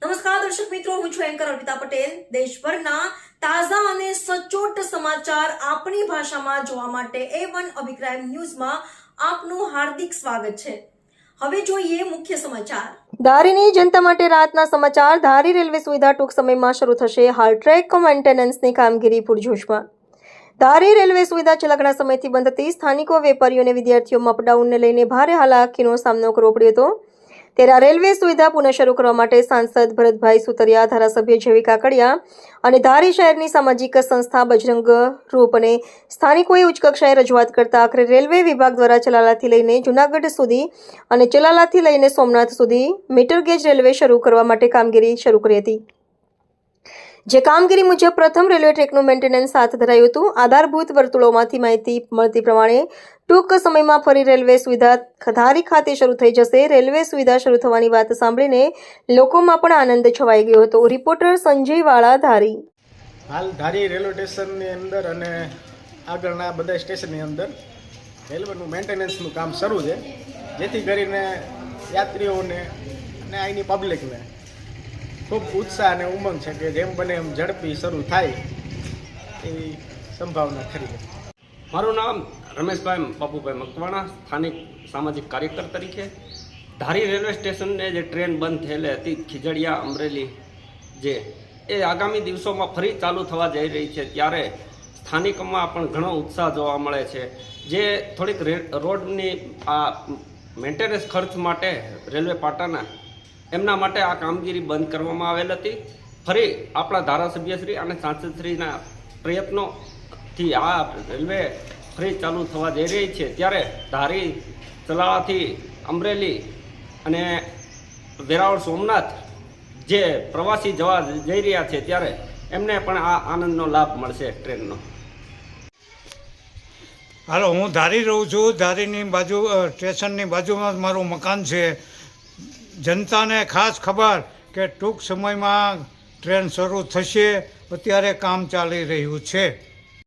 નમસ્કાર દર્શક મિત્રો, હું છું એન્કર અર્પિતા પટેલ। દેશભરના તાજા અને સચોટ સમાચાર આપણી ભાષામાં જોવા માટે A1 અભિપ્રાય ન્યૂઝમાં આપનું હાર્દિક સ્વાગત છે। હવે જોઈએ મુખ્ય સમાચાર। ધારીની જનતા માટે રાતના સમાચાર। ધારી રેલવે સુવિધા ટૂંક સમયમાં શરૂ થશે। હાલ ટ્રેક મેન્ટેનન્સની કામગીરી પૂરજોશમાં। ધારી રેલવે સુવિધા છેલ્લા ઘણા સમયથી બંધ હતી। સ્થાનિકો, વેપારીઓ અને વિદ્યાર્થીઓમાં અપડાઉનને લઈને ભારે હાલાકીનો સામનો કરવો પડ્યો હતો। ત્યારે આ રેલવે સુવિધા પુનઃ શરૂ કરવા માટે સાંસદ ભરતભાઈ સુતરિયા, ધારાસભ્ય જેવી કાકડિયા અને ધારી શહેરની સામાજિક સંસ્થા બજરંગ રૂપ અને સ્થાનિકોએ ઉચ્ચ કક્ષાએ રજૂઆત કરતા આખરે રેલવે વિભાગ દ્વારા ચલાલાથી લઈને જૂનાગઢ સુધી અને ચલાલાથી લઈને સોમનાથ સુધી મીટર ગેજ રેલવે શરૂ કરવા માટે કામગીરી શરૂ કરી હતી। જે કામગીરી મુજબ પ્રથમ રેલવે ટ્રેકનું મેન્ટેનન્સ હાથ ધરાયું હતું। આધારભૂત વર્તુળોમાંથી માહિતી મળતી પ્રમાણે ટૂંક સમયમાં ફરી રેલવે સુવિધા ધારી ખાતે શરૂ થઈ જશે। રેલવે સુવિધા શરૂ થવાની વાત સાંભળીને લોકોમાં પણ આનંદ છવાઈ ગયો હતો। રિપોર્ટર સંજય વાળા, ધારી। હાલ ધારી રેલવે સ્ટેશનની અંદર અને આગળના બધા સ્ટેશનની અંદર રેલવેનું મેન્ટેનન્સનું કામ શરૂ છે, જેથી કરીને યાત્રીઓને અને અહીંની પબ્લિકને ખૂબ ઉત્સાહ અને ઉમંગ છે કે જેમ બને એમ ઝડપી શરૂ થાય એવી સંભાવના ખરી છે। મારું નામ રમેશભાઈ બાપુભાઈ મકવાણા, સ્થાનિક સામાજિક કાર્યકર તરીકે ધારી રેલવે સ્ટેશનને જે ટ્રેન બંધ થયેલી હતી ખીજડીયા અમરેલી, જે એ આગામી દિવસોમાં ફરી ચાલુ થવા જઈ રહી છે, ત્યારે સ્થાનિકોમાં પણ ઘણો ઉત્સાહ જોવા મળે છે। જે થોડીક રોડની આ મેન્ટેનન્સ ખર્ચ માટે રેલવે પાટાના એમના માટે આ કામગીરી બંધ કરવામાં આવેલ હતી। ફરી આપણા ધારાસભ્યશ્રી અને સાંસદશ્રીના પ્રયત્નોથી આ રેલવે ફરી ચાલુ થવા જઈ રહી છે, ત્યારે ધારી, ચલાળાથી અમરેલી અને વેરાવળ સોમનાથ જે પ્રવાસી જવા જઈ રહ્યા છે, ત્યારે એમને પણ આ આનંદનો લાભ મળશે ટ્રેનનો। હાલો, હું ધારી રહું છું। ધારીની બાજુ સ્ટેશનની બાજુમાં જ મારું મકાન છે। જનતાને ખાસ ખબર કે ટૂંક સમયમાં ટ્રેન શરૂ થશે, અત્યારે કામ ચાલી રહ્યું છે।